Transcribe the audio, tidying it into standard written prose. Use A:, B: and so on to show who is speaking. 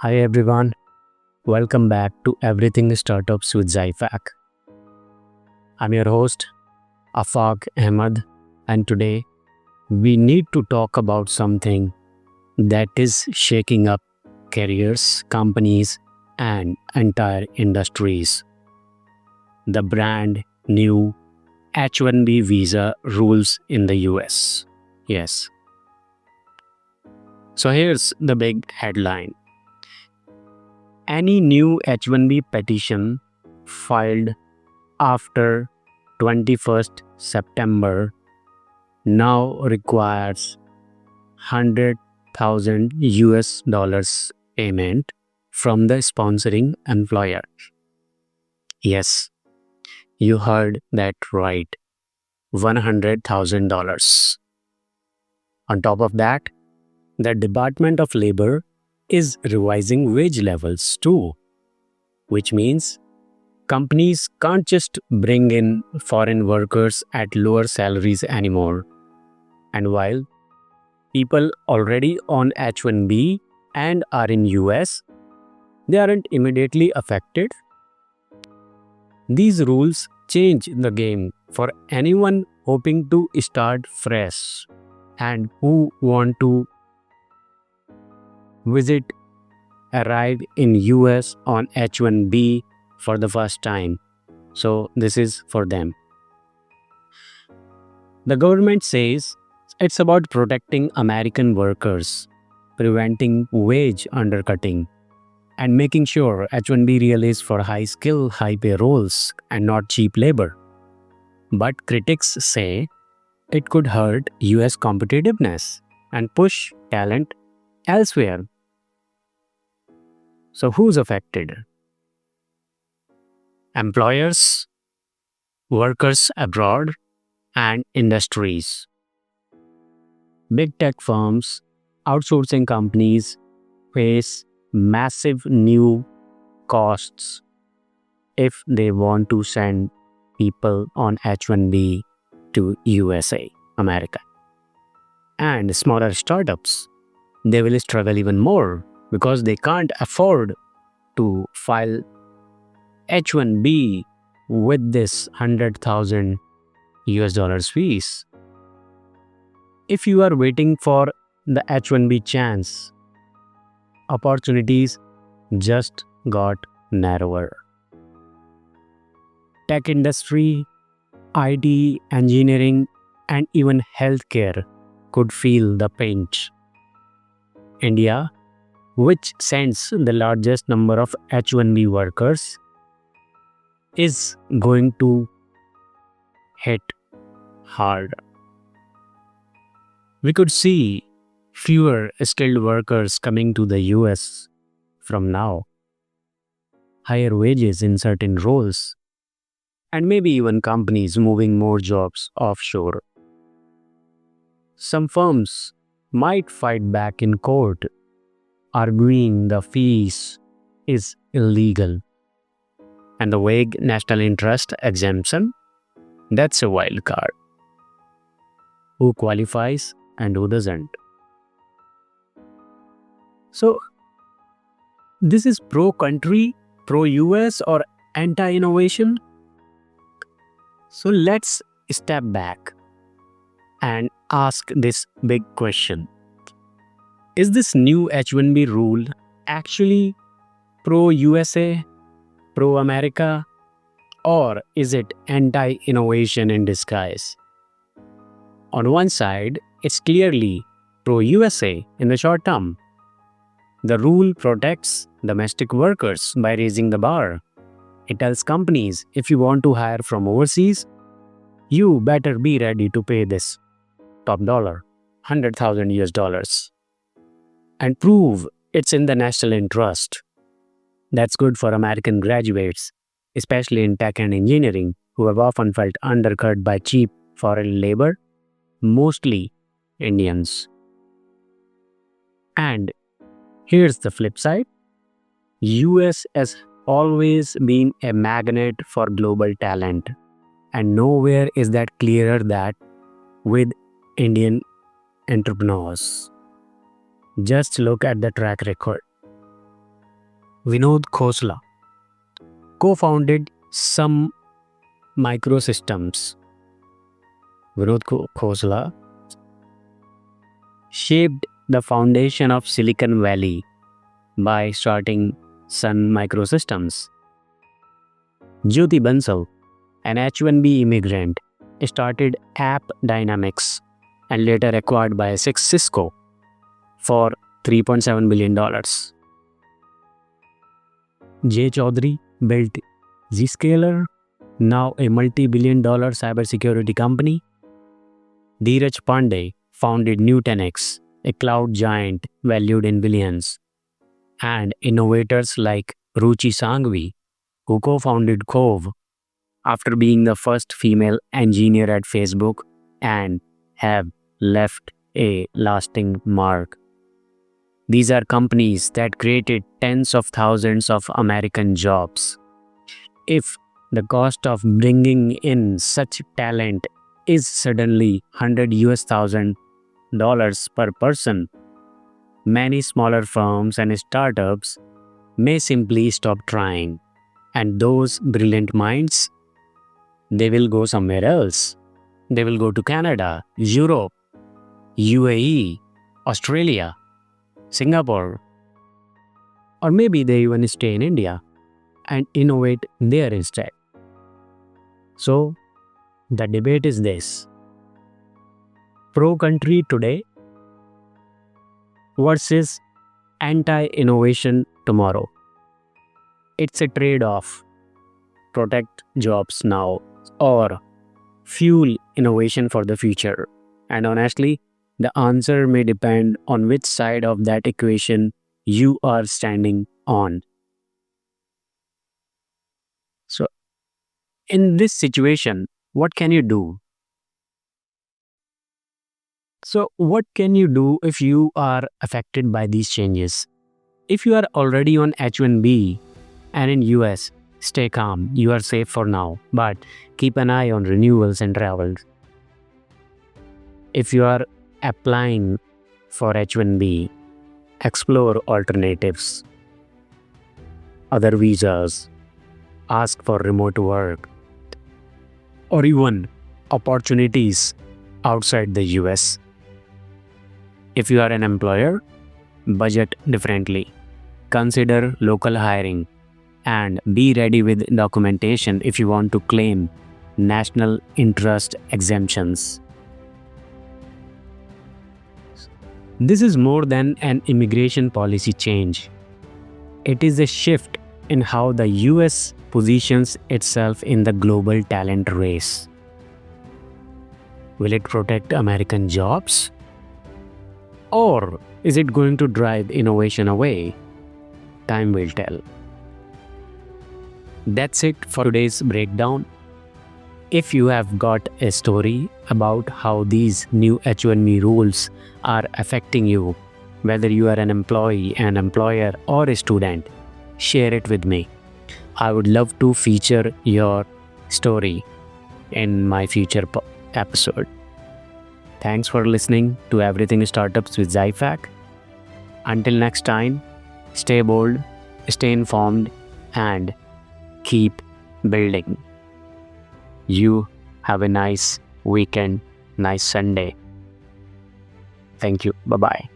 A: Hi everyone, welcome back to Everything Startups with Zaifak. I'm your host, Afaq Ahmed, and today we need to talk about something that is shaking up careers, companies, and entire industries. The brand new H1B visa rules in the US. Yes. So here's the big headline. Any new H1B petition filed after 21st September now requires 100,000 US dollars payment from the sponsoring employer. Yes, you heard that right. $100,000. On top of that, the Department of Labor is revising wage levels too, which means companies can't just bring in foreign workers at lower salaries anymore. And while people already on H1B and are in US, they aren't immediately affected. These rules change the game for anyone hoping to start fresh and who want to visit arrive in US on H1B for the first time. So this is for them. The government says it's about protecting American workers, preventing wage undercutting, and making sure H1B really is for high skill, high pay roles and not cheap labor. But critics say it could hurt US competitiveness and push talent elsewhere. So, who's affected? Employers, workers abroad, and industries. Big tech firms, outsourcing companies face massive new costs if they want to send people on H1B to USA, America. And smaller startups, they will struggle even more because they can't afford to file H1B with this 100,000 US dollars fees. If you are waiting for the H1B chance, opportunities just got narrower. Tech industry, IT, engineering, and even healthcare could feel the pinch. India, which sends the largest number of H1B workers, is going to hit hard. We could see fewer skilled workers coming to the US from now, higher wages in certain roles, and maybe even companies moving more jobs offshore. Some firms might fight back in court, arguing the fees is illegal. And the vague national interest exemption, that's a wild card. Who qualifies and who doesn't? So, this is pro country, pro US, or anti innovation? So, let's step back and ask this big question. Is this new H1B rule actually pro USA, pro America, or is it anti innovation in disguise? On one side, it's clearly pro USA in the short term. The rule protects domestic workers by raising the bar. It tells companies if you want to hire from overseas, you better be ready to pay this top dollar, 100,000 US dollars, and prove it's in the national interest. That's good for American graduates, especially in tech and engineering, who have often felt undercut by cheap foreign labor, mostly Indians. And here's the flip side. US has always been a magnet for global talent, And nowhere is that clearer that with Indian entrepreneurs. Just look at the track record. Vinod Khosla co-founded Sun Microsystems. Vinod Khosla shaped the foundation of Silicon Valley by starting Sun Microsystems. Jyoti Bansal, an H-1B immigrant, started App Dynamics and later acquired by Cisco for $3.7 billion. Jay Chaudhary built Zscaler, now a multi-billion-dollar cybersecurity company. Dheeraj Pandey founded Nutanix, a cloud giant valued in billions. And innovators like Ruchi Sanghvi, who co-founded Cove after being the first female engineer at Facebook and have left a lasting mark. These are companies that created tens of thousands of American jobs. If the cost of bringing in such talent is suddenly $100,000 per person, many smaller firms and startups may simply stop trying. And those brilliant minds, they will go somewhere else. They will go to Canada, Europe, UAE, Australia, Singapore, or maybe they even stay in India and innovate there instead. So, the debate is this: pro-country today versus anti-innovation tomorrow. It's a trade-off. Protect jobs now or fuel innovation for the future. And honestly, the answer may depend on which side of that equation you are standing on. So, in this situation, what can you do? So, what can you do if you are affected by these changes? If you are already on H-1B and in US, stay calm. You are safe for now, but keep an eye on renewals and travels. If you are applying for H-1B, explore alternatives, other visas, ask for remote work, or even opportunities outside the US. If you are an employer, budget differently, consider local hiring, and be ready with documentation if you want to claim national interest exemptions. This is more than an immigration policy change. It is a shift in how the US positions itself in the global talent race. Will it protect American jobs? Or is it going to drive innovation away? Time will tell. That's it for today's breakdown. If you have got a story about how these new H-1B rules are affecting you, whether you are an employee, an employer, or a student, share it with me. I would love to feature your story in my future episode. Thanks for listening to Everything Startups with Zyfac. Until next time, stay bold, stay informed, and keep building. You have a nice weekend, nice Sunday. Thank you. Bye-bye.